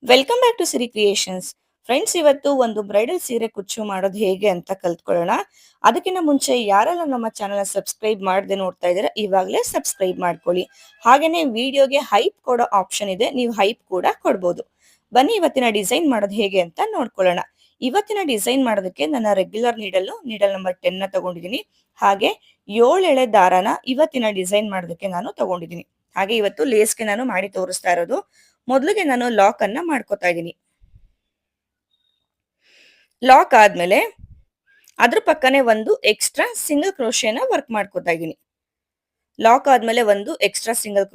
Welcome back to Siri creations. Friends, ಇವತ್ತು ಒಂದು bridal ಸೀರೆ ಕುಚ್ಚು ಮಾಡೋದು ಹೇಗೆ ಅಂತ ಕಲ್ತ್ಕೊಳ್ಳೋಣ. ಅದಕ್ಕಿಂತ ಮುಂಚೆ ಯಾರೆಲ್ಲ ನಮ್ಮ ಚಾನಲ್ ಸಬ್ಸ್ಕ್ರೈಬ್ ಮಾಡದೆ ನೋಡ್ತಾ ಇದ್ದೀರಾ, ಇವಾಗಲೇ ಸಬ್ಸ್ಕ್ರೈಬ್ ಮಾಡ್ಕೊಳ್ಳಿ. ಹಾಗೇನೆ ವಿಡಿಯೋಗೆ ಹೈಪ್ ಕೊಡೋ ಆಪ್ಷನ್ ಇದೆ, ನೀವು ಹೈಪ್ ಕೂಡ ಕೊಡ್ಬೋದು. ಬನ್ನಿ ಇವತ್ತಿನ ಡಿಸೈನ್ ಮಾಡೋದು ಹೇಗೆ ಅಂತ ನೋಡ್ಕೊಳ್ಳೋಣ. ಇವತ್ತಿನ ಡಿಸೈನ್ ಮಾಡೋದಕ್ಕೆ ನನ್ನ ರೆಗ್ಯುಲರ್ ನೀಡಲ್ ನಂಬರ್ 10 ತಗೊಂಡಿದ್ದೀನಿ. ಹಾಗೆ 7 ಎಳೆ ದಾರನ ಇವತ್ತಿನ ಡಿಸೈನ್ ಮಾಡೋದಕ್ಕೆ ನಾನು ತಗೊಂಡಿದ್ದೀನಿ. ಹಾಗೆ ಇವತ್ತು ಲೇಸ್ಗೆ ನಾನು ಮಾಡಿ ತೋರಿಸ್ತಾ ಇರೋದು. ಮೊದಲಿಗೆ ನಾನು ಲಾಕ್ ಅನ್ನ ಮಾಡ್ಕೋತಾ ಇದ್ದೀನಿ. ಲಾಕ್ ಆದ್ಮೇಲೆ ಅದ್ರ ಪಕ್ಕನೆ ಒಂದು ಎಕ್ಸ್ಟ್ರಾ ಸಿಂಗಲ್ ಕ್ರೋಶೆನ ವರ್ಕ್ ಮಾಡ್ಕೋತಾ ಇದ್ದೀನಿ. ಲಾಕ್ ಆದ್ಮೇಲೆ ಒಂದು ಎಕ್ಸ್ಟ್ರಾ ಸಿಂಗಲ್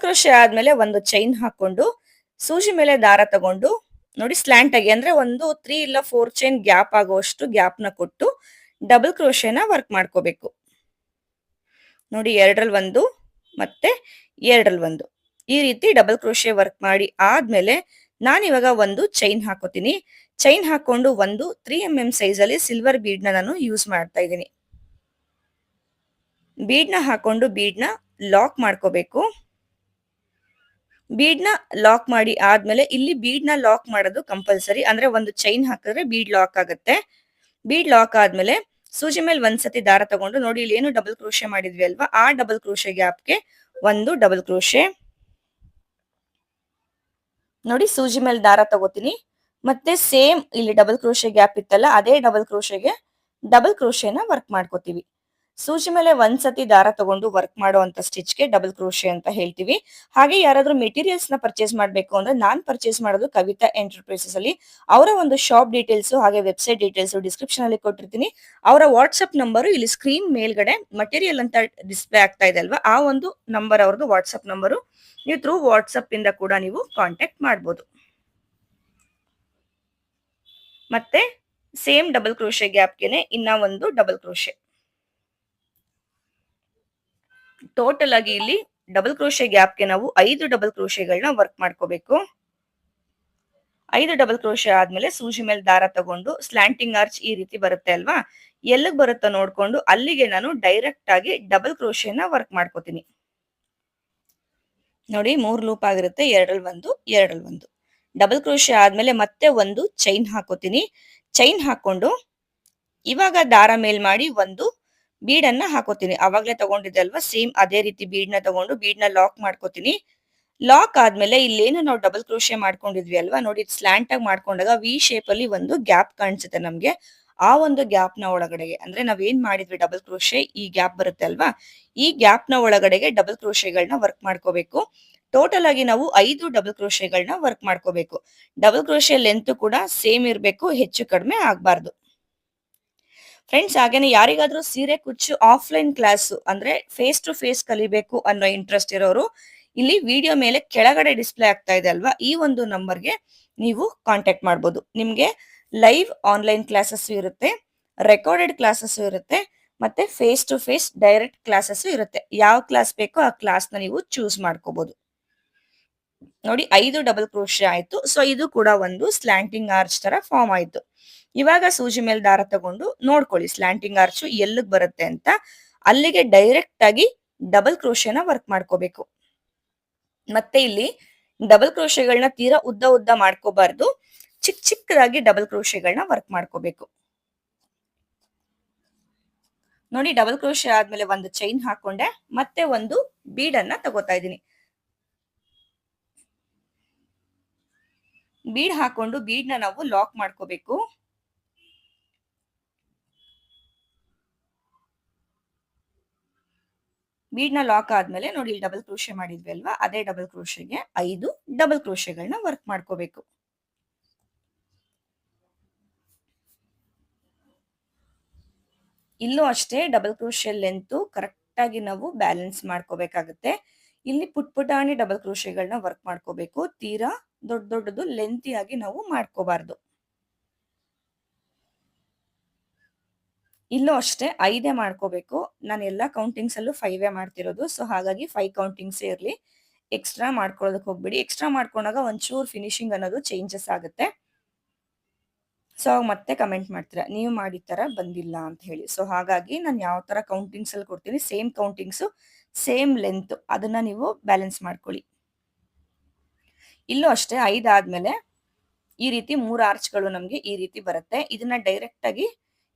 ಕ್ರೋಶೆ ಆದ್ಮೇಲೆ ಒಂದು ಚೈನ್ ಹಾಕೊಂಡು ಸೂಜಿ ಮೇಲೆ ದಾರ ತಗೊಂಡು ನೋಡಿ ಸ್ಲ್ಯಾಂಟ್ ಆಗಿ ಅಂದ್ರೆ ಒಂದು 3 ಇಲ್ಲ 4 ಚೈನ್ ಗ್ಯಾಪ್ ಆಗುವಷ್ಟು ಗ್ಯಾಪ್ ನ ಕೊಟ್ಟು ಡಬಲ್ ಕ್ರೋಶೆನ ವರ್ಕ್ ಮಾಡ್ಕೋಬೇಕು. ನೋಡಿ 2ರಲ್ಲಿ ಒಂದು ಮತ್ತೆ 2ರಲ್ಲಿ ಒಂದು ಈ ರೀತಿ ಡಬಲ್ ಕ್ರೋಶೆ ವರ್ಕ್ ಮಾಡಿ ಆದ್ಮೇಲೆ ನಾನಿವಾಗ ಒಂದು ಚೈನ್ ಹಾಕೋತೀನಿ. ಚೈನ್ ಹಾಕೊಂಡು ಒಂದು 3mm ಸೈಜ್ ಅಲ್ಲಿ ಸಿಲ್ವರ್ ಬೀಡ್ ನಾನು ಯೂಸ್ ಮಾಡ್ತಾ ಇದ್ದೀನಿ. ಬೀಡ್ ನ ಹಾಕೊಂಡು ಬೀಡ್ ನ ಲಾಕ್ ಮಾಡ್ಕೋಬೇಕು. ಬೀಡ್ ನ ಲಾಕ್ ಮಾಡಿ ಆದ್ಮೇಲೆ ಇಲ್ಲಿ ಬೀಡ್ ನ ಲಾಕ್ ಮಾಡೋದು ಕಂಪಲ್ಸರಿ, ಅಂದ್ರೆ ಒಂದು ಚೈನ್ ಹಾಕಿದ್ರೆ ಬೀಡ್ ಲಾಕ್ ಆಗುತ್ತೆ. ಬೀಡ್ ಲಾಕ್ ಆದ್ಮೇಲೆ ಸೂಜಿ ಮೇಲೆ ಒಂದ್ಸತಿ ದಾರ ತಗೊಂಡು ನೋಡಿ ಇಲ್ಲಿ ಏನು ಡಬಲ್ ಕ್ರೋಶೆ ಮಾಡಿದ್ವಿ ಅಲ್ವಾ, ಆ ಡಬಲ್ ಕ್ರೋಶೆ ಗ್ಯಾಪ್ಗೆ ಒಂದು ಡಬಲ್ ಕ್ರೋಶೆ. ನೋಡಿ ಸೂಜಿ ಮೇಲೆ ದಾರ ತಗೋತೀನಿ, ಮತ್ತೆ ಸೇಮ್ ಇಲ್ಲಿ ಡಬಲ್ ಕ್ರೋಶೆ ಗ್ಯಾಪ್ ಇತ್ತಲ್ಲ ಅದೇ ಡಬಲ್ ಕ್ರೋಶೆಗೆ ಡಬಲ್ ಕ್ರೋಶೆನ ವರ್ಕ್ ಮಾಡ್ಕೋತೀವಿ. ಸೂಜಿ ಮೇಲೆ ಒಂದ್ಸತಿ ದಾರ ತಗೊಂಡು ವರ್ಕ್ ಮಾಡುವಂತ ಸ್ಟಿಚ್ಗೆ ಡಬಲ್ ಕ್ರೋಶೆ ಅಂತ ಹೇಳ್ತೀವಿ. ಹಾಗೆ ಯಾರಾದ್ರೂ ಮೆಟೀರಿಯಲ್ಸ್ ನ ಪರ್ಚೇಸ್ ಮಾಡ್ಬೇಕು ಅಂದ್ರೆ ನಾನ್ ಪರ್ಚೇಸ್ ಮಾಡೋದು ಕವಿತಾ ಎಂಟರ್ಪ್ರೈಸಸ್ ಅಲ್ಲಿ. ಅವರ ಒಂದು ಶಾಪ್ ಡೀಟೇಲ್ಸ್ ಹಾಗೆ ವೆಬ್ಸೈಟ್ ಡೀಟೇಲ್ಸ್ ಡಿಸ್ಕ್ರಿಪ್ಷನ್ ಅಲ್ಲಿ ಕೊಟ್ಟಿರ್ತೀನಿ. ಅವರ ವಾಟ್ಸ್ಆಪ್ ನಂಬರ್ ಇಲ್ಲಿ ಸ್ಕ್ರೀನ್ ಮೇಲ್ಗಡೆ ಮಟೀರಿಯಲ್ ಅಂತ ಡಿಸ್ಪ್ಲೇ ಆಗ್ತಾ ಇದೆ ಅಲ್ವಾ, ಆ ಒಂದು ನಂಬರ್ ಅವ್ರದ್ದು ವಾಟ್ಸ್ಆಪ್ ನಂಬರು. ನೀವು ಥ್ರೂ ವಾಟ್ಸ್ಆಪ್ ಇಂದ ಕೂಡ ನೀವು ಕಾಂಟ್ಯಾಕ್ಟ್ ಮಾಡ್ಬೋದು. ಮತ್ತೆ ಸೇಮ್ ಡಬಲ್ ಕ್ರೋಶೆ ಗ್ಯಾಪ್ಗೆನೆ ಇನ್ನ ಒಂದು ಡಬಲ್ ಕ್ರೋಶೆ. ಟೋಟಲ್ ಆಗಿ ಇಲ್ಲಿ ಡಬಲ್ ಕ್ರೋಶೆ ಗ್ಯಾಪ್ಗೆ ನಾವು 5 ಡಬಲ್ ಕ್ರೋಶೆಗಳನ್ನ ವರ್ಕ್ ಮಾಡ್ಕೋಬೇಕು. 5 ಡಬಲ್ ಕ್ರೋಶೆ ಆದ್ಮೇಲೆ ಸೂಜಿ ಮೇಲೆ ದಾರ ತಗೊಂಡು ಸ್ಲ್ಯಾಂಟಿಂಗ್ ಆರ್ಚ್ ಈ ರೀತಿ ಬರುತ್ತೆ ಅಲ್ವಾ, ಎಲ್ಲಿಗೆ ಬರುತ್ತೋ ನೋಡ್ಕೊಂಡು ಅಲ್ಲಿಗೆ ನಾನು ಡೈರೆಕ್ಟ್ ಆಗಿ ಡಬಲ್ ಕ್ರೋಶೆನ ವರ್ಕ್ ಮಾಡ್ಕೋತೀನಿ. ನೋಡಿ 3 ಲೂಪ್ ಆಗಿರುತ್ತೆ, 2ರಲ್ಲಿ ಒಂದು ಡಬಲ್ ಕ್ರೋಶೆ ಆದ್ಮೇಲೆ ಮತ್ತೆ ಒಂದು ಚೈನ್ ಹಾಕೋತೀನಿ. ಚೈನ್ ಹಾಕೊಂಡು ಇವಾಗ ದಾರ ಮೇಲ್ ಮಾಡಿ ಒಂದು ಬೀಡ್ ಅನ್ನ ಹಾಕೋತೀನಿ. ಅವಾಗ್ಲೇ ತಗೊಂಡಿದ್ದೆ ಅಲ್ವಾ, ಸೇಮ್ ಅದೇ ರೀತಿ ಬೀಡ್ ನ ತಗೊಂಡು ಬೀಡ್ ನ ಲಾಕ್ ಮಾಡ್ಕೋತೀನಿ. ಲಾಕ್ ಆದ್ಮೇಲೆ ಇಲ್ಲೇನು ನಾವು ಡಬಲ್ ಕ್ರೋಶೆ ಮಾಡ್ಕೊಂಡಿದ್ವಿ ಅಲ್ವಾ, ನೋಡಿ ಸ್ಲ್ಯಾಂಟ್ ಆಗಿ ಮಾಡ್ಕೊಂಡಾಗ ವಿ ಶೇಪ್ ಅಲ್ಲಿ ಒಂದು ಗ್ಯಾಪ್ ಕಾಣಿಸುತ್ತೆ ನಮ್ಗೆ. ಆ ಒಂದು ಗ್ಯಾಪ್ ನ ಒಳಗಡೆಗೆ ಅಂದ್ರೆ ನಾವ್ ಏನ್ ಮಾಡಿದ್ವಿ ಡಬಲ್ ಕ್ರೋಶೆ, ಈ ಗ್ಯಾಪ್ ಬರುತ್ತೆ ಅಲ್ವಾ, ಈ ಗ್ಯಾಪ್ ನ ಒಳಗಡೆಗೆ ಡಬಲ್ ಕ್ರೋಶೆಗಳನ್ನ ವರ್ಕ್ ಮಾಡ್ಕೋಬೇಕು. ಟೋಟಲ್ ಆಗಿ ನಾವು 5 ಡಬಲ್ ಕ್ರೋಶೆಗಳನ್ನ ವರ್ಕ್ ಮಾಡ್ಕೋಬೇಕು. ಡಬಲ್ ಕ್ರೋಶೆ ಲೆಂತ್ ಕೂಡ ಸೇಮ್ ಇರಬೇಕು, ಹೆಚ್ಚು ಕಡಿಮೆ ಆಗ್ಬಾರ್ದು. ಫ್ರೆಂಡ್ಸ್, ಹಾಗೇನೆ ಯಾರಿಗಾದ್ರೂ ಸೀರೆ ಕುಚ್ಚು ಆಫ್ಲೈನ್ ಕ್ಲಾಸ್ ಅಂದ್ರೆ ಫೇಸ್ ಟು ಫೇಸ್ ಕಲಿಬೇಕು ಅನ್ನೋ ಇಂಟ್ರೆಸ್ಟ್ ಇರೋರು ಇಲ್ಲಿ ವಿಡಿಯೋ ಮೇಲೆ ಕೆಳಗಡೆ ಡಿಸ್ಪ್ಲೇ ಆಗ್ತಾ ಇದೆ ಅಲ್ವಾ, ಈ ಒಂದು ನಂಬರ್ಗೆ ನೀವು ಕಾಂಟ್ಯಾಕ್ಟ್ ಮಾಡ್ಬೋದು. ನಿಮ್ಗೆ ಲೈವ್ ಆನ್ಲೈನ್ ಕ್ಲಾಸಸ್ ಇರುತ್ತೆ, ರೆಕಾರ್ಡೆಡ್ ಕ್ಲಾಸಸ್ ಇರುತ್ತೆ, ಮತ್ತೆ face to face direct classes ಇರುತ್ತೆ. ಯಾವ ಕ್ಲಾಸ್ ಬೇಕೋ ಆ ಕ್ಲಾಸ್ ನ ನೀವು ಚೂಸ್ ಮಾಡ್ಕೋಬಹುದು. ನೋಡಿ 5 ಡಬಲ್ ಕ್ರೋಶೆ ಆಯ್ತು. ಸೊ ಇದು ಕೂಡ ಒಂದು ಸ್ಲ್ಯಾಂಟಿಂಗ್ ಆರ್ಚ್ ತರ ಫಾರ್ಮ್ ಆಯ್ತು. ಇವಾಗ ಸೂಜಿ ಮೇಲೆ ದಾರ ತಗೊಂಡು ನೋಡ್ಕೊಳ್ಳಿ ಸ್ಲ್ಯಾಂಟಿಂಗ್ ಆರ್ಚ್ ಎಲ್ಲಿಗೆ ಬರುತ್ತೆ ಅಂತ, ಅಲ್ಲಿಗೆ ಡೈರೆಕ್ಟ್ ಆಗಿ ಡಬಲ್ ಕ್ರೋಶೆನ ವರ್ಕ್ ಮಾಡ್ಕೋಬೇಕು. ಮತ್ತೆ ಇಲ್ಲಿ ಡಬಲ್ ಕ್ರೋಶೆಗಳನ್ನ ತೀರಾ ಉದ್ದ ಉದ್ದ ಮಾಡ್ಕೋಬಾರ್ದು, ಚಿಕ್ಕದಾಗಿ ಡಬಲ್ ಕ್ರೋಶೆಗಳನ್ನ ವರ್ಕ್ ಮಾಡ್ಕೋಬೇಕು. ನೋಡಿ ಡಬಲ್ ಕ್ರೋಶೆ ಆದ್ಮೇಲೆ ಒಂದು ಚೈನ್ ಹಾಕೊಂಡೆ, ಮತ್ತೆ ಒಂದು ಬೀಡ್ ಅನ್ನ ತಗೋತಾ ಇದ್ದೀನಿ. ಬೀಡ್ ಹಾಕೊಂಡು ಬೀಡ್ ನ ನಾವು ಲಾಕ್ ಮಾಡ್ಕೋಬೇಕು. ಬೀಡ್ ನ ಲಾಕ್ ಆದ್ಮೇಲೆ ನೋಡಿ ಇಲ್ಲಿ ಡಬಲ್ ಕ್ರೋಶೆ ಮಾಡಿದ್ವಿ ಅಲ್ವಾ, ಅದೇ ಡಬಲ್ ಕ್ರೋಶೆಗೆ 5 ಡಬಲ್ ಕ್ರೋಶೆಗಳನ್ನ ವರ್ಕ್ ಮಾಡ್ಕೋಬೇಕು. ಇಲ್ಲೂ ಅಷ್ಟೇ ಡಬಲ್ ಕ್ರೋಶೆ ಲೆಂತ್ ಕರೆಕ್ಟ್ ಆಗಿ ನಾವು ಬ್ಯಾಲೆನ್ಸ್ ಮಾಡ್ಕೋಬೇಕಾಗುತ್ತೆ. ಇಲ್ಲಿ ಪುಟಾಣಿ ಡಬಲ್ ಕ್ರೋಶೆಗಳನ್ನ ವರ್ಕ್ ಮಾಡ್ಕೋಬೇಕು, ತೀರಾ ದೊಡ್ಡದು ಲೆಂತಿ ಆಗಿ ನಾವು ಮಾಡ್ಕೋಬಾರ್ದು. ಇಲ್ಲೂ ಅಷ್ಟೇ 5 ಮಾಡ್ಕೋಬೇಕು. ನಾನು ಎಲ್ಲಾ ಕೌಂಟಿಂಗ್ಸ್ ಅಲ್ಲೂ 5 ಮಾಡ್ತಿರೋದು, ಸೊ ಹಾಗಾಗಿ 5 ಕೌಂಟಿಂಗ್ಸ್ ಇರ್ಲಿ, ಎಕ್ಸ್ಟ್ರಾ ಮಾಡ್ಕೊಳ್ಳೋದಕ್ಕೆ ಹೋಗ್ಬಿಡಿ. ಎಕ್ಸ್ಟ್ರಾ ಮಾಡ್ಕೊಂಡಾಗ ಒಂಚೂರು ಫಿನಿಶಿಂಗ್ ಅನ್ನೋದು ಚೇಂಜಸ್ ಆಗುತ್ತೆ. ಸೊ ಮತ್ತೆ ಕಮೆಂಟ್ ಮಾಡ್ತೀರಾ ನೀವು ಮಾಡಿದ ತರ ಬಂದಿಲ್ಲ ಅಂತ ಹೇಳಿ. ಸೊ ಹಾಗಾಗಿ ನಾನು ಯಾವ ತರ ಕೌಂಟಿಂಗ್ಸ್ ಅಲ್ಲಿ ಕೊಡ್ತೀನಿ, ಸೇಮ್ ಕೌಂಟಿಂಗ್ಸ್ ಸೇಮ್ ಲೆಂತ್ ಅದನ್ನ ನೀವು ಬ್ಯಾಲೆನ್ಸ್ ಮಾಡ್ಕೊಳ್ಳಿ. ಇಲ್ಲೂ ಅಷ್ಟೇ 5 ಆದ್ಮೇಲೆ ಈ ರೀತಿ 3 ಆರ್ಚ್ಗಳು ನಮ್ಗೆ ಈ ರೀತಿ ಬರುತ್ತೆ. ಇದನ್ನ ಡೈರೆಕ್ಟ್ ಆಗಿ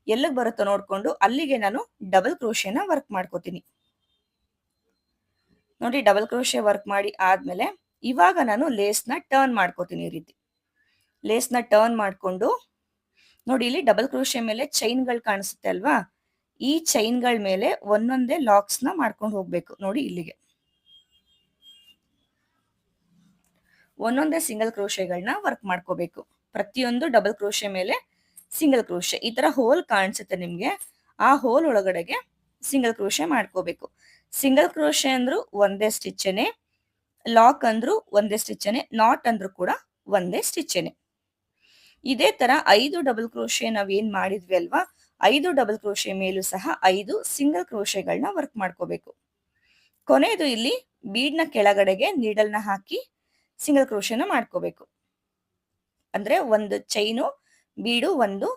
ಎಲ್ಲಿಗೆ ಬರುತ್ತೋ ನೋಡ್ಕೊಂಡು ಅಲ್ಲಿಗೆ ನಾನು ಡಬಲ್ ಕ್ರೋಶೆನ ವರ್ಕ್ ಮಾಡ್ಕೋತೀನಿ. ನೋಡಿ ಡಬಲ್ ಕ್ರೋಶೆ ವರ್ಕ್ ಮಾಡಿ ಆದ್ಮೇಲೆ ಇವಾಗ ನಾನು ಲೇಸ್ನ ಟರ್ನ್ ಮಾಡ್ಕೋತೀನಿ. ಈ ರೀತಿ ಲೇಸ್ನ ಟರ್ನ್ ಮಾಡ್ಕೊಂಡು ನೋಡಿ ಇಲ್ಲಿ ಡಬಲ್ ಕ್ರೋಶೆ ಮೇಲೆ ಚೈನ್ಗಳು ಕಾಣಿಸುತ್ತೆ ಅಲ್ವಾ, ಈ ಚೈನ್ಗಳ ಮೇಲೆ ಒಂದೊಂದೇ ಲಾಕ್ಸ್ ನ ಮಾಡ್ಕೊಂಡು ಹೋಗ್ಬೇಕು. ನೋಡಿ ಇಲ್ಲಿಗೆ ಒಂದೊಂದೇ ಸಿಂಗಲ್ ಕ್ರೋಶೆಗಳನ್ನ ವರ್ಕ್ ಮಾಡ್ಕೋಬೇಕು. ಪ್ರತಿಯೊಂದು ಡಬಲ್ ಕ್ರೋಶೆ ಮೇಲೆ ಸಿಂಗಲ್ ಕ್ರೋಶೆ. ಈ ತರ ಹೋಲ್ ಕಾಣಿಸುತ್ತೆ ನಿಮ್ಗೆ, ಆ ಹೋಲ್ ಒಳಗಡೆಗೆ ಸಿಂಗಲ್ ಕ್ರೋಶೆ ಮಾಡ್ಕೋಬೇಕು. ಸಿಂಗಲ್ ಕ್ರೋಶೆ ಅಂದ್ರು ಒಂದೇ ಸ್ಟಿಚ್ಚೇನೆ, ಲಾಕ್ ಅಂದ್ರು ಒಂದೇ ಸ್ಟಿಚ್ಚೇನೆ, ನಾಟ್ ಅಂದ್ರು ಕೂಡ ಒಂದೇ ಸ್ಟಿಚ್ಚೇನೆ. ಇದೇ ತರ 5 ಡಬಲ್ ಕ್ರೋಶೆ ನಾವೇನ್ ಮಾಡಿದ್ವಿ ಅಲ್ವಾ, 5 ಡಬಲ್ ಕ್ರೋಶೆ ಮೇಲೂ ಸಹ 5 ಸಿಂಗಲ್ ಕ್ರೋಶೆಗಳನ್ನ ವರ್ಕ್ ಮಾಡ್ಕೋಬೇಕು. ಕೊನೆಯದು ಇಲ್ಲಿ ಬೀಡ್ನ ಕೆಳಗಡೆಗೆ ನೀಡಲ್ನ ಹಾಕಿ ಸಿಂಗಲ್ ಕ್ರೋಶೆನ ಮಾಡ್ಕೋಬೇಕು. ಅಂದ್ರೆ ಒಂದು ಚೈನು ಬೀಡು, ಒಂದು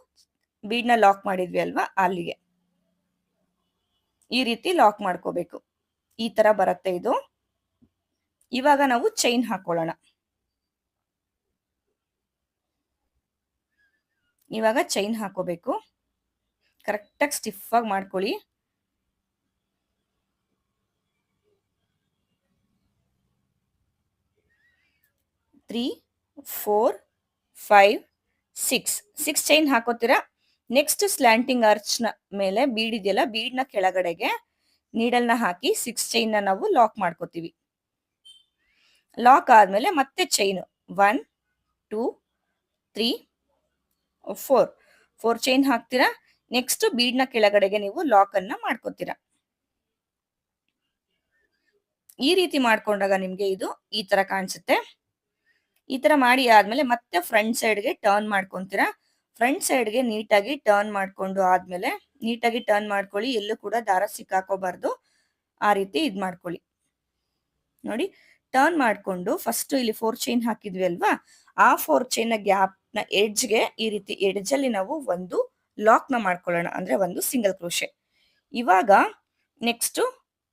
ಬೀಡ್ನ ಲಾಕ್ ಮಾಡಿದ್ವಿ ಅಲ್ವಾ, ಅಲ್ಲಿಗೆ ಈ ರೀತಿ ಲಾಕ್ ಮಾಡ್ಕೋಬೇಕು. ಈ ತರ ಬರುತ್ತೆ ಇದು. ಇವಾಗ ನಾವು ಚೈನ್ ಹಾಕೊಳ್ಳೋಣ. ಇವಾಗ ಚೈನ್ ಹಾಕೋಬೇಕು. ಕರೆಕ್ಟಾಗಿ ಸ್ಟಿಫ್ ಆಗಿ ಮಾಡ್ಕೊಳ್ಳಿ. ತ್ರೀ, 4, 5, 6 ಚೈನ್ ಹಾಕೋತೀರಾ. ನೆಕ್ಸ್ಟ್ ಸ್ಲ್ಯಾಂಟಿಂಗ್ ಆರ್ಚ್ ನ ಮೇಲೆ ಬೀಡ್ ಇದೆಯಲ್ಲ, ಬೀಡ್ನ ಕೆಳಗಡೆಗೆ ನೀಡಲ್ನ ಹಾಕಿ 6 ಚೈನ್ ನಾವು ಲಾಕ್ ಮಾಡ್ಕೋತೀವಿ. ಲಾಕ್ ಆದ್ಮೇಲೆ ಮತ್ತೆ ಚೈನ್ 1, 2, 3, 4 ಚೈನ್ ಹಾಕ್ತೀರಾ. ನೆಕ್ಸ್ಟ್ ಬೀಡ್ನ ಕೆಳಗಡೆಗೆ ನೀವು ಲಾಕ್ ಅನ್ನ ಮಾಡ್ಕೋತೀರಾ. ಈ ರೀತಿ ಮಾಡ್ಕೊಂಡಾಗ ನಿಮ್ಗೆ ಇದು ಈ ತರ ಕಾಣಿಸುತ್ತೆ. ಈ ತರ ಮಾಡಿ ಆದ್ಮೇಲೆ ಮತ್ತೆ ಫ್ರಂಟ್ ಸೈಡ್ಗೆ ಟರ್ನ್ ಮಾಡ್ಕೊಂತೀರಾ. ಫ್ರಂಟ್ ಸೈಡ್ಗೆ ನೀಟಾಗಿ ಟರ್ನ್ ಮಾಡ್ಕೊಂಡು ಆದ್ಮೇಲೆ ನೀಟಾಗಿ ಟರ್ನ್ ಮಾಡ್ಕೊಳ್ಳಿ. ಎಲ್ಲೂ ಕೂಡ ದಾರ ಸಿಕ್ಕಾಕೋಬಾರ್ದು. ಆ ರೀತಿ ಇದ್ ಮಾಡ್ಕೊಳ್ಳಿ. ನೋಡಿ ಟರ್ನ್ ಮಾಡ್ಕೊಂಡು ಫಸ್ಟ್ ಇಲ್ಲಿ 4 ಚೈನ್ ಹಾಕಿದ್ವಿ ಅಲ್ವಾ, ಆ 4 ಚೈನ್ ಗ್ಯಾಪ್ ನ ಎಡ್ಜ್ಗೆ ಈ ರೀತಿ ಎಡ್ಜ್ ಅಲ್ಲಿ ನಾವು ಒಂದು ಲಾಕ್ ನ ಮಾಡ್ಕೊಳ್ಳೋಣ, ಅಂದ್ರೆ ಒಂದು ಸಿಂಗಲ್ ಕ್ರೋಶೆ. ಇವಾಗ ನೆಕ್ಸ್ಟ್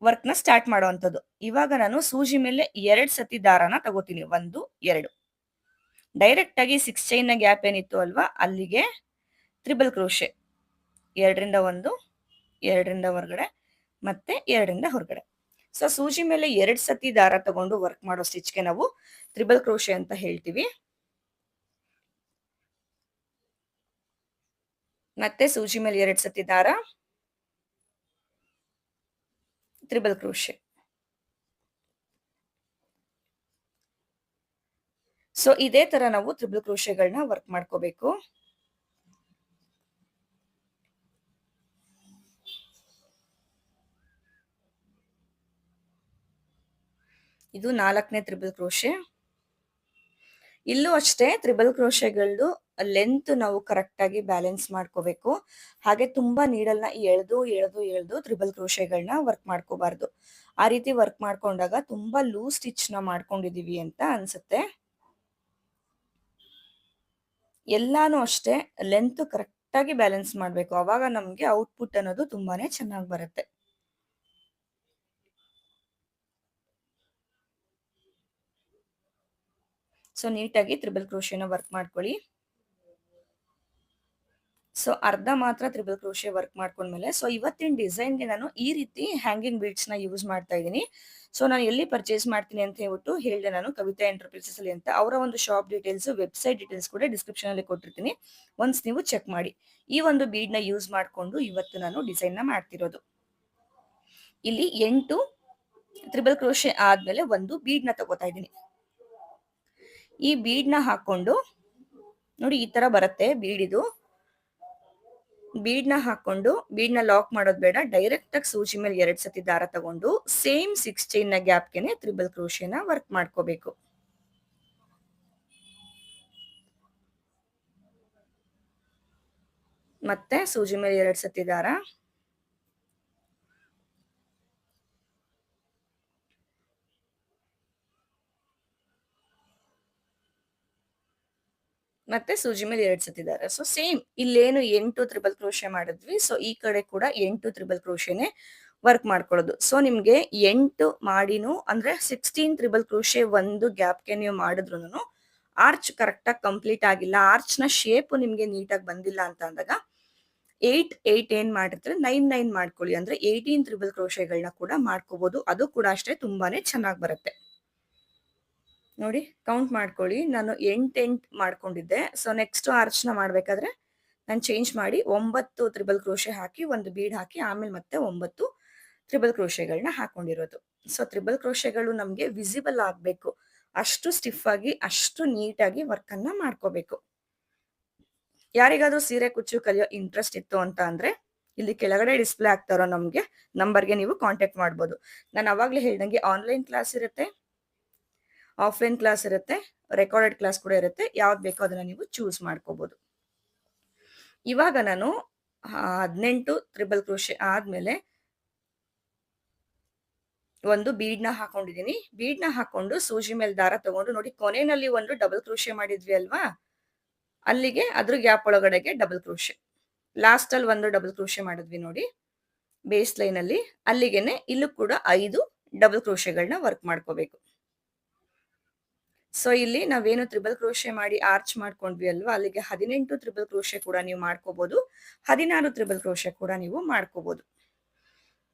ವರ್ಕ್ ನ ಸ್ಟಾರ್ಟ್ ಮಾಡುವಂಥದ್ದು. ಇವಾಗ ನಾನು ಸೂಜಿ ಮೇಲೆ 2 ಸತಿ ದಾರನ ತಗೋತೀನಿ. 1, 2 ಡೈರೆಕ್ಟ್ ಆಗಿ 6 ಚೈನ್ ನ ಗ್ಯಾಪ್ ಏನಿತ್ತು ಅಲ್ವಾ, ಅಲ್ಲಿಗೆ ತ್ರಿಬಲ್ ಕ್ರೋಶೆ. 2ರಿಂದ 1, 2ರಿಂದ ಹೊರಗಡೆ, ಮತ್ತೆ 2ರಿಂದ ಹೊರಗಡೆ. ಸೊ ಸೂಜಿ ಮೇಲೆ 2 ಸತಿ ದಾರ ತಗೊಂಡು ವರ್ಕ್ ಮಾಡೋ ಸ್ಟಿಚ್ಗೆ ನಾವು ತ್ರಿಬಲ್ ಕ್ರೋಶೆ ಅಂತ ಹೇಳ್ತೀವಿ. ಮತ್ತೆ ಸೂಜಿ ಮೇಲೆ 2 ಸತಿ ದಾರ, ತ್ರಿಬಲ್ ಕ್ರೋಶೆ. ಸೊ ಇದೇ ತರ ನಾವು ತ್ರಿಬಲ್ ಕ್ರೋಶೆಗಳನ್ನ ವರ್ಕ್ ಮಾಡ್ಕೋಬೇಕು. ಇದು 4ನೇ ತ್ರಿಬಲ್ ಕ್ರೋಶೆ. ಇಲ್ಲೂ ಅಷ್ಟೇ ತ್ರಿಬಲ್ ಕ್ರೋಶೆಗಳದ್ದು ಲೆಂತ್ ನಾವು ಕರೆಕ್ಟ್ ಆಗಿ ಬ್ಯಾಲೆನ್ಸ್ ಮಾಡ್ಕೋಬೇಕು. ಹಾಗೆ ತುಂಬಾ ನೀಡಲ್ನ ಎಳೆದು ಎಳೆದು ಎಳೆದು ತ್ರಿಬಲ್ ಕ್ರೋಶೆಗಳನ್ನ ವರ್ಕ್ ಮಾಡ್ಕೋಬಾರ್ದು. ಆ ರೀತಿ ವರ್ಕ್ ಮಾಡ್ಕೊಂಡಾಗ ತುಂಬಾ ಲೂಸ್ ಸ್ಟಿಚ್ ನ ಮಾಡ್ಕೊಂಡಿದೀವಿ ಅಂತ ಅನ್ಸುತ್ತೆ. ಎಲ್ಲಾನು ಅಷ್ಟೇ ಲೆಂತ್ ಕರೆಕ್ಟ್ ಆಗಿ ಬ್ಯಾಲೆನ್ಸ್ ಮಾಡ್ಬೇಕು. ಅವಾಗ ನಮ್ಗೆ ಔಟ್ಪುಟ್ ಅನ್ನೋದು ತುಂಬಾನೇ ಚೆನ್ನಾಗಿ ಬರುತ್ತೆ. ಸೊ ನೀಟಾಗಿ ತ್ರಿಬಲ್ ಕ್ರೋಶೆನ ವರ್ಕ್ ಮಾಡ್ಕೊಳ್ಳಿ. ಸೊ ಅರ್ಧ ಮಾತ್ರ ತ್ರಿಬಲ್ ಕ್ರೋಶೆ ವರ್ಕ್ ಮಾಡ್ಕೊಂಡ್ಮೇಲೆ, ಸೊ ಇವತ್ತಿನ ಡಿಸೈನ್ಗೆ ನಾನು ಈ ರೀತಿ ಹ್ಯಾಂಗಿಂಗ್ ಬೀಡ್ಸ್ ನ ಯೂಸ್ ಮಾಡ್ತಾ ಇದ್ದೀನಿ. ಸೊ ನಾನು ಎಲ್ಲಿ ಪರ್ಚೇಸ್ ಮಾಡ್ತೀನಿ ಅಂತ ಹೇಳ್ಬಿಟ್ಟು ಹೇಳಿದೆ ನಾನು, ಕವಿತಾ ಎಂಟರ್ಪ್ರೈಸಸ್ ಅಲ್ಲಿ ಅಂತ. ಅವರ ಒಂದು ಶಾಪ್ ಡೀಟೇಲ್ಸ್, ವೆಬ್ಸೈಟ್ ಡೀಟೇಲ್ಸ್ ಕೂಡ ಡಿಸ್ಕ್ರಿಪ್ಷನ್ ಅಲ್ಲಿ ಕೊಟ್ಟಿರ್ತೀನಿ. ಒನ್ಸ್ ನೀವು ಚೆಕ್ ಮಾಡಿ. ಈ ಒಂದು ಬೀಡ್ ನ ಯೂಸ್ ಮಾಡ್ಕೊಂಡು ಇವತ್ತು ನಾನು ಡಿಸೈನ್ ನ ಮಾಡ್ತಿರೋದು. ಇಲ್ಲಿ 8 ತ್ರಿಬಲ್ ಕ್ರೋಶೆ ಆದ್ಮೇಲೆ ಒಂದು ಬೀಡ್ ನ ತಗೋತಾ ಇದ್ದೀನಿ. ಈ ಬೀಡ್ ನ ಹಾಕೊಂಡು ನೋಡಿ ಈ ತರ ಬರುತ್ತೆ ಬೀಡ್. ಇದು ಬೀಡ್ ನ ಹಾಕೊಂಡು ಬೀಡ್ ನ ಲಾಕ್ ಮಾಡೋದು ಬೇಡ, ಡೈರೆಕ್ಟ್ ಆಗಿ ಸೂಜಿ ಮೇಲೆ 2 ಸತಿ ದಾರ ತಗೊಂಡು ಸೇಮ್ 6 ಚೈನ್ ನ ಗ್ಯಾಪ್ಗೆನೆ ತ್ರಿಬಲ್ ಕ್ರೋಶೆನ ವರ್ಕ್ ಮಾಡ್ಕೋಬೇಕು. ಮತ್ತೆ ಸೂಜಿ ಮೇಲೆ 2 ಸತಿ ದಾರ, ಮತ್ತೆ ಸೂಜಿ ಮೇಲೆ 2 ಸತಿ ದಾರ. ಸೊ ಸೇಮ್ ಇಲ್ಲೇನು 8 ತ್ರಿಬಲ್ ಕ್ರೋಶೆ ಮಾಡಿದ್ವಿ, ಸೊ ಈ ಕಡೆ ಕೂಡ 8 ತ್ರಿಬಲ್ ಕ್ರೋಶೆನೆ ವರ್ಕ್ ಮಾಡ್ಕೊಳ್ಳೋದು. ಸೊ ನಿಮ್ಗೆ 8 ಮಾಡಿನೂ ಅಂದ್ರೆ 16 ತ್ರಿಬಲ್ ಕ್ರೋಶೆ ಒಂದು ಗ್ಯಾಪ್ಗೆ ನೀವು ಮಾಡಿದ್ರುನು ಆರ್ಚ್ ಕರೆಕ್ಟಾಗಿ ಕಂಪ್ಲೀಟ್ ಆಗಿಲ್ಲ, ಆರ್ಚ್ನ ಶೇಪ್ ನಿಮ್ಗೆ ನೀಟಾಗಿ ಬಂದಿಲ್ಲ ಅಂತ ಅಂದಾಗ 8 ಏನ್ ಮಾಡಿರ್ತೀರ 9 ಮಾಡ್ಕೊಳ್ಳಿ. ಅಂದ್ರೆ 18 ತ್ರಿಬಲ್ ಕ್ರೋಶೆಗಳನ್ನ ಕೂಡ ಮಾಡ್ಕೋಬಹುದು. ಅದು ಕೂಡ ಅಷ್ಟೇ ತುಂಬಾನೇ ಚೆನ್ನಾಗಿ ಬರುತ್ತೆ. ನೋಡಿ ಕೌಂಟ್ ಮಾಡ್ಕೊಳ್ಳಿ. ನಾನು 8 ಮಾಡ್ಕೊಂಡಿದ್ದೆ. ಸೊ ನೆಕ್ಸ್ಟ್ ಆರ್ಚ್ನ ಮಾಡ್ಬೇಕಾದ್ರೆ ನಾನು ಚೇಂಜ್ ಮಾಡಿ 9 ತ್ರಿಬಲ್ ಕ್ರೋಶೆ ಹಾಕಿ ಒಂದು ಬೀಡ್ ಹಾಕಿ ಆಮೇಲೆ ಮತ್ತೆ 9 ತ್ರಿಬಲ್ ಕ್ರೋಶೆಗಳನ್ನ ಹಾಕೊಂಡಿರೋದು. ಸೊ ತ್ರಿಬಲ್ ಕ್ರೋಶೆಗಳು ನಮಗೆ ವಿಸಿಬಲ್ ಆಗಬೇಕು, ಅಷ್ಟು ಸ್ಟಿಫ್ ಆಗಿ ಅಷ್ಟು ನೀಟಾಗಿ ವರ್ಕ್ ಅನ್ನ ಮಾಡ್ಕೋಬೇಕು. ಯಾರಿಗಾದ್ರೂ ಸೀರೆ ಕುಚ್ಚು ಕಲಿಯೋ ಇಂಟ್ರೆಸ್ಟ್ ಇತ್ತು ಅಂತ ಅಂದ್ರೆ ಇಲ್ಲಿ ಕೆಳಗಡೆ ಡಿಸ್ಪ್ಲೇ ಆಗ್ತಾ ಇರೋ ನಮ್ಗೆ ನಂಬರ್ಗೆ ನೀವು ಕಾಂಟ್ಯಾಕ್ಟ್ ಮಾಡ್ಬೋದು. ನಾನು ಅವಾಗ್ಲೇ ಹೇಳ್ದಂಗೆ ಆನ್ಲೈನ್ ಕ್ಲಾಸ್ ಇರುತ್ತೆ, ಆಫ್ಲೈನ್ ಕ್ಲಾಸ್ ಇರುತ್ತೆ, ರೆಕಾರ್ಡೆಡ್ ಕ್ಲಾಸ್ ಕೂಡ ಇರುತ್ತೆ. ಯಾವ್ದು ಬೇಕೋ ಅದನ್ನ ನೀವು ಚೂಸ್ ಮಾಡ್ಕೋಬಹುದು. ಇವಾಗ ನಾನು 18 ತ್ರಿಬಲ್ ಕ್ರೋಶೆ ಆದ್ಮೇಲೆ ಒಂದು ಬೀಡ್ನ ಹಾಕೊಂಡಿದೀನಿ. ಬೀಡ್ನ ಹಾಕೊಂಡು ಸೂಜಿ ಮೇಲೆ ದಾರ ತಗೊಂಡು ನೋಡಿ ಕೊನೆಯಲ್ಲಿ ಒಂದು ಡಬಲ್ ಕ್ರೋಶೆ ಮಾಡಿದ್ವಿ ಅಲ್ವಾ, ಅಲ್ಲಿಗೆ ಅದ್ರ ಗ್ಯಾಪ್ ಒಳಗಡೆಗೆ ಡಬಲ್ ಕ್ರೋಶೆ, ಲಾಸ್ಟ್ ಅಲ್ಲಿ ಒಂದು ಡಬಲ್ ಕ್ರೋಶೆ ಮಾಡಿದ್ವಿ ನೋಡಿ ಬೇಸ್ ಲೈನ್ ಅಲ್ಲಿ, ಅಲ್ಲಿಗೆನೆ ಇಲ್ಲೂ ಕೂಡ 5 ಡಬಲ್ ಕ್ರೋಶೆಗಳನ್ನ ವರ್ಕ್ ಮಾಡ್ಕೋಬೇಕು. ಸೊ ಇಲ್ಲಿ ನಾವೇನು ತ್ರಿಬಲ್ ಕ್ರೋಶೆ ಮಾಡಿ ಆರ್ಚ್ ಮಾಡ್ಕೊಂಡ್ವಿ ಅಲ್ವಾ, ಅಲ್ಲಿಗೆ 18 ತ್ರಿಬಲ್ ಕ್ರೋಶೆ ಕೂಡ ನೀವು ಮಾಡ್ಕೋಬಹುದು, 16 ತ್ರಿಬಲ್ ಕ್ರೋಶೆ ಕೂಡ ನೀವು ಮಾಡ್ಕೋಬಹುದು.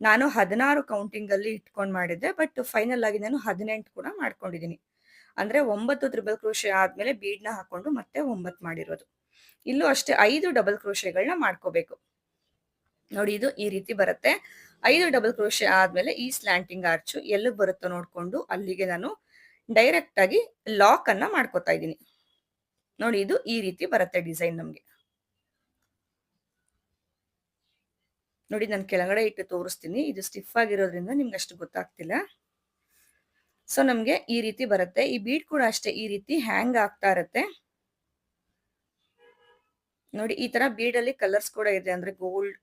ನಾನು 16 ಕೌಂಟಿಂಗ್ ಅಲ್ಲಿ ಇಟ್ಕೊಂಡು ಮಾಡಿದ್ದೆ, ಬಟ್ ಫೈನಲ್ ಆಗಿ ನಾನು 18 ಕೂಡ ಮಾಡ್ಕೊಂಡಿದ್ದೀನಿ. ಅಂದ್ರೆ 9 ತ್ರಿಬಲ್ ಕ್ರೋಶೆ ಆದ್ಮೇಲೆ ಬೀಡ್ನ ಹಾಕೊಂಡು ಮತ್ತೆ 9 ಮಾಡಿರೋದು. ಇಲ್ಲೂ ಅಷ್ಟೇ 5 ಡಬಲ್ ಕ್ರೋಶೆಗಳನ್ನ ಮಾಡ್ಕೋಬೇಕು. ನೋಡಿ ಇದು ಈ ರೀತಿ ಬರುತ್ತೆ. 5 ಡಬಲ್ ಕ್ರೋಶೆ ಆದ್ಮೇಲೆ ಈ ಸ್ಲ್ಯಾಂಟಿಂಗ್ ಆರ್ಚ್ ಎಲ್ಲಿಗೆ ಬರುತ್ತೋ ನೋಡ್ಕೊಂಡು ಅಲ್ಲಿಗೆ ನಾನು ಡೈರೆಕ್ಟ್ ಆಗಿ ಲಾಕ್ ಅನ್ನ ಮಾಡ್ಕೋತಾ ಇದ್ದೀನಿ. ನೋಡಿ ಇದು ಈ ರೀತಿ ಬರುತ್ತೆ ಡಿಸೈನ್ ನಮ್ಗೆ. ನೋಡಿ ನಾನು ಕೆಳಗಡೆ ಇಟ್ಟು ತೋರಿಸ್ತೀನಿ, ಇದು ಸ್ಟಿಫ್ ಆಗಿರೋದ್ರಿಂದ ನಿಮ್ಗೆ ಅಷ್ಟು ಗೊತ್ತಾಗ್ತಿಲ್ಲ. ಸೊ ನಮ್ಗೆ ಈ ರೀತಿ ಬರುತ್ತೆ. ಈ ಬೀಡ್ ಕೂಡ ಅಷ್ಟೇ ಈ ರೀತಿ ಹ್ಯಾಂಗ್ ಆಗ್ತಾ ಇರುತ್ತೆ. ನೋಡಿ ಈ ತರ ಬೀಡ್ ಅಲ್ಲಿ ಕಲರ್ಸ್ ಕೂಡ ಇದೆ, ಅಂದ್ರೆ ಗೋಲ್ಡ್,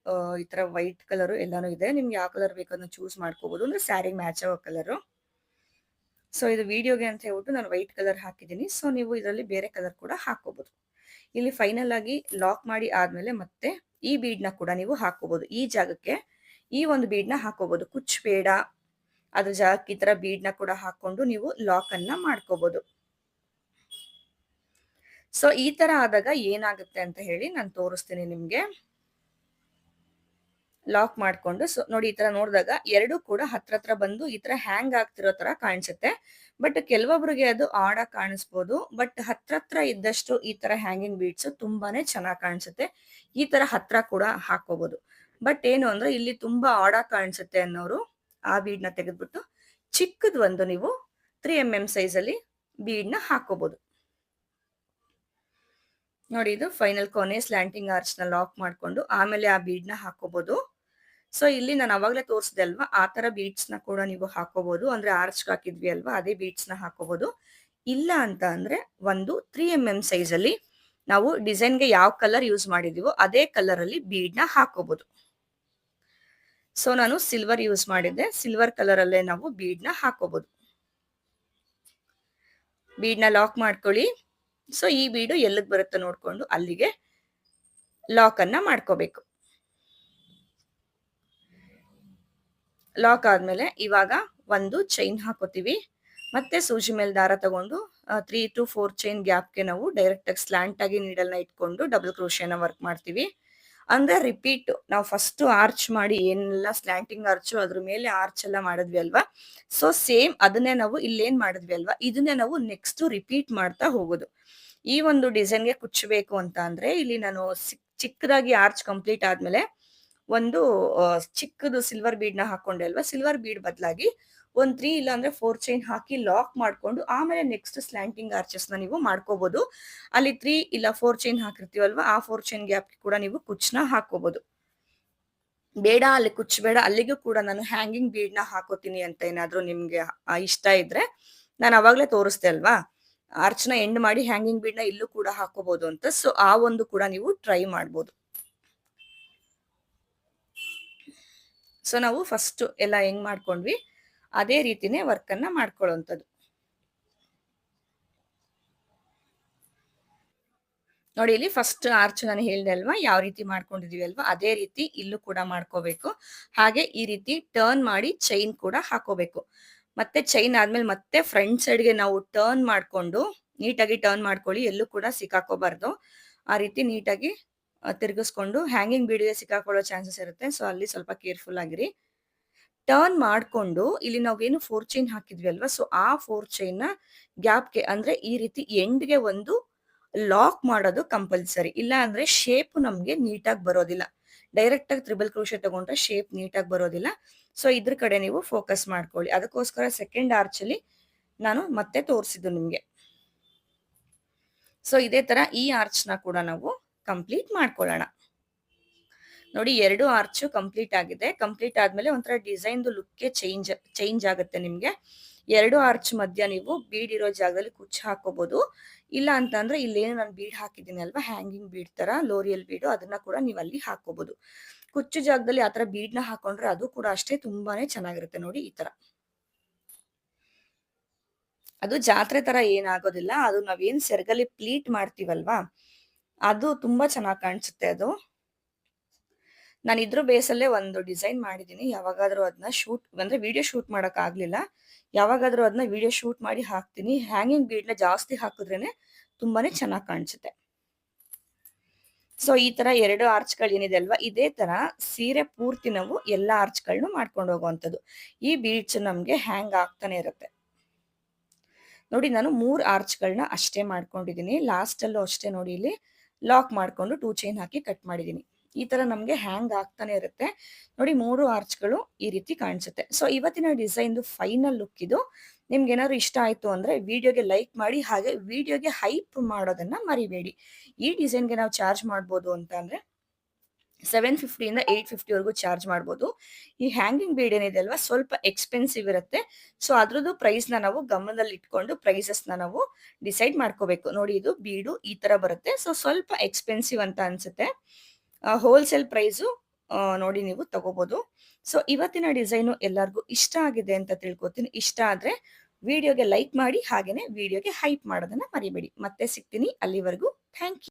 ಈ ತರ ವೈಟ್ ಕಲರ್ ಎಲ್ಲಾನು ಇದೆ. ನಿಮ್ಗೆ ಯಾವ ಕಲರ್ ಬೇಕು ಅದನ್ನ ಚೂಸ್ ಮಾಡ್ಕೋಬಹುದು, ಅಂದ್ರೆ ಸ್ಯಾರಿ ಮ್ಯಾಚ್ ಆಗೋ ಕಲರ್. ಸೊ ಇದು ವಿಡಿಯೋಗೆ ಅಂತ ಹೇಳ್ಬಿಟ್ಟು ನಾನು ವೈಟ್ ಕಲರ್ ಹಾಕಿದ್ದೀನಿ. ಸೊ ನೀವು ಇದರಲ್ಲಿ ಬೇರೆ ಕಲರ್ ಕೂಡ ಹಾಕೋಬಹುದು. ಇಲ್ಲಿ ಫೈನಲ್ ಆಗಿ ಲಾಕ್ ಮಾಡಿ ಆದ್ಮೇಲೆ ಮತ್ತೆ ಈ ಬೀಡ್ನ ಕೂಡ ನೀವು ಹಾಕೋಬಹುದು. ಈ ಜಾಗಕ್ಕೆ ಈ ಒಂದು ಬೀಡ್ನ ಹಾಕೋಬಹುದು, ಕುಚ್ ಬೇಡ ಅದ್ರ ಜಾಗಕ್ಕೆ ಈ ತರ ಬೀಡ್ನ ಕೂಡ ಹಾಕೊಂಡು ನೀವು ಲಾಕ್ ಅನ್ನ ಮಾಡ್ಕೋಬಹುದು. ಸೊ ಈ ತರ ಆದಾಗ ಏನಾಗುತ್ತೆ ಅಂತ ಹೇಳಿ ನಾನು ತೋರಿಸ್ತೀನಿ ನಿಮ್ಗೆ. ಲಾಕ್ ಮಾಡ್ಕೊಂಡು ಸೊ ನೋಡಿ ಈ ತರ ನೋಡಿದಾಗ ಎರಡು ಕೂಡ ಹತ್ರ ಬಂದು ಈ ತರ ಹ್ಯಾಂಗ್ ಆಗ್ತಿರೋ ತರ ಕಾಣಿಸುತ್ತೆ. ಬಟ್ ಕೆಲವೊಬ್ರಿಗೆ ಅದು ಆಡಾಗಿ ಕಾಣಿಸ್ಬೋದು, ಬಟ್ ಹತ್ರ ಇದ್ದಷ್ಟು ಈ ತರ ಹ್ಯಾಂಗಿಂಗ್ ಬೀಡ್ಸ್ ತುಂಬಾನೇ ಚೆನ್ನಾಗಿ ಕಾಣಿಸುತ್ತೆ. ಈ ತರ ಹತ್ರ ಕೂಡ ಹಾಕೋಬಹುದು. ಬಟ್ ಏನು ಅಂದ್ರೆ ಇಲ್ಲಿ ತುಂಬಾ ಆಡಾಗಿ ಕಾಣಿಸುತ್ತೆ ಅನ್ನೋರು ಆ ಬೀಡ್ನ ತೆಗೆದ್ಬಿಟ್ಟು ಚಿಕ್ಕದ್ ಒಂದು ನೀವು 3mm ಸೈಜ್ ಅಲ್ಲಿ ಬೀಡ್ನ ಹಾಕೋಬಹುದು. ನೋಡಿ ಇದು ಫೈನಲ್ ಕೊನೆ ಸ್ಲ್ಯಾಂಟಿಂಗ್ ಆರ್ಚ್ ನ ಲಾಕ್ ಮಾಡ್ಕೊಂಡು ಆಮೇಲೆ ಆ ಬೀಡ್ನ ಹಾಕೋಬಹುದು. ಸೊ ಇಲ್ಲಿ ನಾನು ಅವಾಗ್ಲೇ ತೋರಿಸಿದೆ ಅಲ್ವಾ, ಆ ತರ ಬೀಡ್ಸ್ ನ ಕೂಡ ನೀವು ಹಾಕೋಬಹುದು. ಅಂದ್ರೆ ಆರ್ಚ್ ಹಾಕಿದ್ವಿ ಅಲ್ವಾ, ಅದೇ ಬೀಡ್ಸ್ ನ ಹಾಕೋಬಹುದು. ಇಲ್ಲ ಅಂತ ಅಂದ್ರೆ ಒಂದು 3mm ಸೈಜ್ ಅಲ್ಲಿ ನಾವು ಡಿಸೈನ್ಗೆ ಯಾವ ಕಲರ್ ಯೂಸ್ ಮಾಡಿದೀವೋ ಅದೇ ಕಲರ್ ಅಲ್ಲಿ ಬೀಡ್ ನ ಹಾಕೋಬಹುದು. ಸೊ ನಾನು ಸಿಲ್ವರ್ ಯೂಸ್ ಮಾಡಿದ್ದೆ, ಸಿಲ್ವರ್ ಕಲರ್ ಅಲ್ಲೇ ನಾವು ಬೀಡ್ ನ ಹಾಕೋಬಹುದು. ಬೀಡ್ ನ ಲಾಕ್ ಮಾಡ್ಕೊಳ್ಳಿ. ಸೊ ಈ ಬೀಡು ಎಲ್ಲಿಗೆ ಬರುತ್ತೆ ನೋಡ್ಕೊಂಡು ಅಲ್ಲಿಗೆ ಲಾಕ್ ಅನ್ನ ಮಾಡ್ಕೋಬೇಕು. ಲಾಕ್ ಆದ್ಮೇಲೆ ಇವಾಗ ಒಂದು ಚೈನ್ ಹಾಕೋತೀವಿ. ಮತ್ತೆ ಸೂಜಿ ಮೇಲೆ ದಾರ ತಗೊಂಡು 3 to 4 ಚೈನ್ ಗ್ಯಾಪ್ಗೆ ನಾವು ಡೈರೆಕ್ಟ್ ಆಗಿ ಸ್ಲಾಂಟ್ ಆಗಿ ನೀಡಲ್ನ ಇಟ್ಕೊಂಡು ಡಬಲ್ ಕ್ರೋಶೆನ ವರ್ಕ್ ಮಾಡ್ತೀವಿ. ಅಂದ್ರೆ ರಿಪೀಟ್ ನಾವು ಫಸ್ಟ್ ಆರ್ಚ್ ಮಾಡಿ ಏನೆಲ್ಲ ಸ್ಲ್ಯಾಂಟಿಂಗ್ ಆರ್ಚ್ ಅದ್ರ ಮೇಲೆ ಆರ್ಚ್ ಎಲ್ಲ ಮಾಡಿದ್ವಿ ಅಲ್ವಾ, ಸೊ ಸೇಮ್ ಅದನ್ನೇ ನಾವು ಇಲ್ಲೇನ್ ಮಾಡಿದ್ವಿ ಅಲ್ವಾ ಇದನ್ನೇ ನಾವು ನೆಕ್ಸ್ಟ್ ರಿಪೀಟ್ ಮಾಡ್ತಾ ಹೋಗೋದು. ಈ ಒಂದು ಡಿಸೈನ್ಗೆ ಕುಚ್ಚಬೇಕು ಅಂತ ಅಂದ್ರೆ ಇಲ್ಲಿ ನಾನು ಚಿಕ್ಕದಾಗಿ ಆರ್ಚ್ ಕಂಪ್ಲೀಟ್ ಆದ್ಮೇಲೆ ಒಂದು ಚಿಕ್ಕದು ಸಿಲ್ವರ್ ಬೀಡ್ ನ ಹಾಕೊಂಡೆ ಅಲ್ವಾ, ಸಿಲ್ವರ್ ಬೀಡ್ ಬದಲಾಗಿ ಒಂದ್ 3 ಇಲ್ಲ ಅಂದ್ರೆ 4 ಚೈನ್ ಹಾಕಿ ಲಾಕ್ ಮಾಡ್ಕೊಂಡು ಆಮೇಲೆ ನೆಕ್ಸ್ಟ್ ಸ್ಲ್ಯಾಂಟಿಂಗ್ ಆರ್ಚಸ್ ನ ನೀವು ಮಾಡ್ಕೋಬಹುದು. ಅಲ್ಲಿ 3 ಇಲ್ಲ 4 ಚೈನ್ ಹಾಕಿರ್ತೀವಲ್ವಾ, ಆ 4 ಚೈನ್ ಗ್ಯಾಪ್ ಕೂಡ ನೀವು ಕುಚ್ನ ಹಾಕೋಬಹುದು. ಬೇಡ ಅಲ್ಲಿ ಕುಚ್ ಬೇಡ ಅಲ್ಲಿಗೂ ಕೂಡ ನಾನು ಹ್ಯಾಂಗಿಂಗ್ ಬೀಡ್ ನ ಹಾಕೋತೀನಿ ಅಂತ ಏನಾದ್ರು ನಿಮ್ಗೆ ಇಷ್ಟ ಇದ್ರೆ ನಾನು ಅವಾಗ್ಲೇ ತೋರಿಸ್ದೆ ಅಲ್ವಾ, ಆರ್ಚ್ನ ಎಂಡ್ ಮಾಡಿ ಹ್ಯಾಂಗಿಂಗ್ ಬೀಡ್ ನ ಇಲ್ಲೂ ಕೂಡ ಹಾಕೋಬಹುದು ಅಂತ. ಸೊ ಆ ಒಂದು ಕೂಡ ನೀವು ಟ್ರೈ ಮಾಡ್ಬೋದು. ಸೊ ನಾವು ಫಸ್ಟ್ ಎಲ್ಲ ಹೆಂಗ್ ಮಾಡ್ಕೊಂಡ್ವಿ ಅದೇ ರೀತಿನೇ ವರ್ಕ್ ಅನ್ನ ಮಾಡ್ಕೊಳ್ಳುವಂಥದ್ದು. ನೋಡಿ ಇಲ್ಲಿ ಫಸ್ಟ್ ಆರ್ಚ್ ನಾನು ಹೇಳ್ದೆ ಅಲ್ವಾ ಯಾವ ರೀತಿ ಮಾಡ್ಕೊಂಡಿದೀವಿ ಅಲ್ವಾ ಅದೇ ರೀತಿ ಇಲ್ಲೂ ಕೂಡ ಮಾಡ್ಕೋಬೇಕು. ಹಾಗೆ ಈ ರೀತಿ ಟರ್ನ್ ಮಾಡಿ ಚೈನ್ ಕೂಡ ಹಾಕೋಬೇಕು. ಮತ್ತೆ ಚೈನ್ ಆದ್ಮೇಲೆ ಮತ್ತೆ ಫ್ರಂಟ್ ಸೈಡ್ಗೆ ನಾವು ಟರ್ನ್ ಮಾಡ್ಕೊಂಡು ನೀಟಾಗಿ ಟರ್ನ್ ಮಾಡ್ಕೊಳ್ಳಿ, ಎಲ್ಲೂ ಕೂಡ ಸಿಕ್ಕಾಕೋಬಾರ್ದು. ಆ ರೀತಿ ನೀಟಾಗಿ ತಿರುಗಿಸ್ಕೊಂಡು ಹ್ಯಾಂಗಿಂಗ್ ಬೀಡಿಗೆ ಸಿಕ್ಕಾಕೊಳ್ಳೋ ಚಾನ್ಸಸ್ ಇರುತ್ತೆ. ಸೊ ಅಲ್ಲಿ ಸ್ವಲ್ಪ ಕೇರ್ಫುಲ್ ಆಗಿರಿ. ಟರ್ನ್ ಮಾಡ್ಕೊಂಡು ಇಲ್ಲಿ ನಾವೇನು 4 ಚೈನ್ ಹಾಕಿದ್ವಿ ಅಲ್ವಾ, ಸೊ ಆ 4 ಚೈನ್ ನ ಗ್ಯಾಪ್ಗೆ ಅಂದ್ರೆ ಈ ರೀತಿ ಎಂಡ್ಗೆ ಒಂದು ಲಾಕ್ ಮಾಡೋದು ಕಂಪಲ್ಸರಿ. ಇಲ್ಲ ಅಂದ್ರೆ ಶೇಪ್ ನಮ್ಗೆ ನೀಟಾಗಿ ಬರೋದಿಲ್ಲ. ಡೈರೆಕ್ಟ್ ಆಗಿ ತ್ರಿಬಲ್ ಕ್ರೋಶೆ ತಗೊಂಡ್ರೆ ಶೇಪ್ ನೀಟಾಗಿ ಬರೋದಿಲ್ಲ. ಸೊ ಇದ್ರ ಕಡೆ ನೀವು ಫೋಕಸ್ ಮಾಡ್ಕೊಳ್ಳಿ. ಅದಕ್ಕೋಸ್ಕರ ಸೆಕೆಂಡ್ ಆರ್ಚ್ ಅಲ್ಲಿ ನಾನು ಮತ್ತೆ ತೋರಿಸಿದ್ದು ನಿಮ್ಗೆ. ಸೊ ಇದೇ ತರ ಈ ಆರ್ಚ್ ನ ಕೂಡ ನಾವು ಕಂಪ್ಲೀಟ್ ಮಾಡ್ಕೊಳ್ಳೋಣ. ನೋಡಿ 2 ಆರ್ಚ್ ಕಂಪ್ಲೀಟ್ ಆಗಿದೆ. ಕಂಪ್ಲೀಟ್ ಆದ್ಮೇಲೆ ಒಂಥರ ಡಿಸೈನ್ ಲುಕ್ ಚೇಂಜ್ ಆಗುತ್ತೆ ನಿಮ್ಗೆ. 2 ಆರ್ಚ್ ಮಧ್ಯ ನೀವು ಬೀಡ್ ಇರೋ ಜಾಗದಲ್ಲಿ ಕುಚ್ಚು ಹಾಕೋಬಹುದು. ಇಲ್ಲ ಅಂತ ಅಂದ್ರೆ ಇಲ್ಲೇನು ನಾನು ಬೀಡ್ ಹಾಕಿದ್ದೀನಿ ಅಲ್ವಾ, ಹ್ಯಾಂಗಿಂಗ್ ಬೀಡ್ ತರ ಲೋರಿಯಲ್ ಬೀಡು, ಅದನ್ನ ಕೂಡ ನೀವು ಅಲ್ಲಿ ಹಾಕೋಬಹುದು. ಕುಚ್ಚು ಜಾಗದಲ್ಲಿ ಆತರ ಬೀಡ್ ನ ಹಾಕೊಂಡ್ರೆ ಅದು ಕೂಡ ಅಷ್ಟೇ ತುಂಬಾನೇ ಚೆನ್ನಾಗಿರುತ್ತೆ. ನೋಡಿ ಈ ತರ ಅದು ಜಾತ್ರೆ ತರ ಏನಾಗೋದಿಲ್ಲ. ಅದು ನಾವೇನ್ ಸೆರಗಲ್ಲಿ ಪ್ಲೀಟ್ ಮಾಡ್ತೀವಲ್ವಾ, ಅದು ತುಂಬಾ ಚೆನ್ನಾಗಿ ಕಾಣಿಸುತ್ತೆ. ಅದು ನಾನು ಇದ್ರ ಬೇಸಲ್ಲೇ ಒಂದು ಡಿಸೈನ್ ಮಾಡಿದ್ದೀನಿ. ಯಾವಾಗಾದ್ರೂ ಅದನ್ನ ಶೂಟ್ ಅಂದ್ರೆ ವಿಡಿಯೋ ಶೂಟ್ ಮಾಡಕ್ ಆಗ್ಲಿಲ್ಲ, ಯಾವಾಗಾದ್ರೂ ಅದನ್ನ ವಿಡಿಯೋ ಶೂಟ್ ಮಾಡಿ ಹಾಕ್ತೀನಿ. ಹ್ಯಾಂಗಿಂಗ್ ಬೀಡ್ನ ಜಾಸ್ತಿ ಹಾಕಿದ್ರೇನೆ ತುಂಬಾನೇ ಚೆನ್ನಾಗಿ ಕಾಣಿಸುತ್ತೆ. ಸೊ ಈ ತರ 2 ಆರ್ಚ್ಗಳು ಏನಿದೆ ಅಲ್ವಾ, ಇದೇ ತರ ಸೀರೆ ಪೂರ್ತಿ ನಾವು ಎಲ್ಲಾ ಆರ್ಚ್ಗಳನ್ನ ಮಾಡ್ಕೊಂಡು ಹೋಗುವಂಥದ್ದು. ಈ ಬೀಡ್ಸ್ ನಮ್ಗೆ ಹ್ಯಾಂಗ್ ಆಗ್ತಾನೆ ಇರುತ್ತೆ. ನೋಡಿ ನಾನು 3 ಆರ್ಚ್ಗಳನ್ನ ಅಷ್ಟೇ ಮಾಡ್ಕೊಂಡಿದ್ದೀನಿ. ಲಾಸ್ಟ್ ಅಲ್ಲೂ ಅಷ್ಟೇ ನೋಡಿ ಇಲ್ಲಿ ಲಾಕ್ ಮಾಡ್ಕೊಂಡು 2 ಚೈನ್ ಹಾಕಿ ಕಟ್ ಮಾಡಿದ್ದೀನಿ. ಈ ತರ ನಮ್ಗೆ ಹ್ಯಾಂಗ್ ಆಗ್ತಾನೆ ಇರುತ್ತೆ. ನೋಡಿ 3 ಆರ್ಚ್ಗಳು ಈ ರೀತಿ ಕಾಣಿಸುತ್ತೆ. ಸೊ ಇವತ್ತಿನ ಡಿಸೈನ್ ಫೈನಲ್ ಲುಕ್ ಇದು. ನಿಮ್ಗೆ ಏನಾದ್ರು ಇಷ್ಟ ಆಯ್ತು ಅಂದ್ರೆ ವಿಡಿಯೋಗೆ ಲೈಕ್ ಮಾಡಿ, ಹಾಗೆ ವಿಡಿಯೋಗೆ ಹೈಪ್ ಮಾಡೋದನ್ನ ಮರಿಬೇಡಿ. ಈ ಡಿಸೈನ್ಗೆ ನಾವು ಚಾರ್ಜ್ ಮಾಡ್ಬೋದು ಅಂತ ಅಂದ್ರೆ 750 ಇಂದ 850 ವರೆಗೂ ಚಾರ್ಜ್ ಮಾಡ್ಬೋದು. ಈ ಹ್ಯಾಂಗಿಂಗ್ ಬೀಡ್ ಏನಿದೆ ಅಲ್ವಾ ಸ್ವಲ್ಪ ಎಕ್ಸ್ಪೆನ್ಸಿವ್ ಇರುತ್ತೆ. ಸೊ ಅದ್ರದ್ದು ಪ್ರೈಸ್ ನ ನಾವು ಗಮನದಲ್ಲಿ ಇಟ್ಕೊಂಡು ಪ್ರೈಸಸ್ ನ ನಾವು ಡಿಸೈಡ್ ಮಾಡ್ಕೋಬೇಕು. ನೋಡಿ ಇದು ಬೀಡು ಈ ತರ ಬರುತ್ತೆ. ಸೊ ಸ್ವಲ್ಪ ಎಕ್ಸ್ಪೆನ್ಸಿವ್ ಅಂತ ಅನ್ಸುತ್ತೆ. ಹೋಲ್ಸೇಲ್ ಪ್ರೈಸು ನೋಡಿ ನೀವು ತಗೋಬಹುದು. ಸೊ ಇವತ್ತಿನ ಡಿಸೈನು ಎಲ್ಲರಿಗೂ ಇಷ್ಟ ಆಗಿದೆ ಅಂತ ತಿಳ್ಕೊತೀನಿ. ಇಷ್ಟ ಆದ್ರೆ ವಿಡಿಯೋಗೆ ಲೈಕ್ ಮಾಡಿ, ಹಾಗೇನೆ ವಿಡಿಯೋಗೆ ಹೈಪ್ ಮಾಡೋದನ್ನ ಮರಿಬೇಡಿ. ಮತ್ತೆ ಸಿಗ್ತೀನಿ, ಅಲ್ಲಿವರೆಗೂ ಥ್ಯಾಂಕ್ ಯು.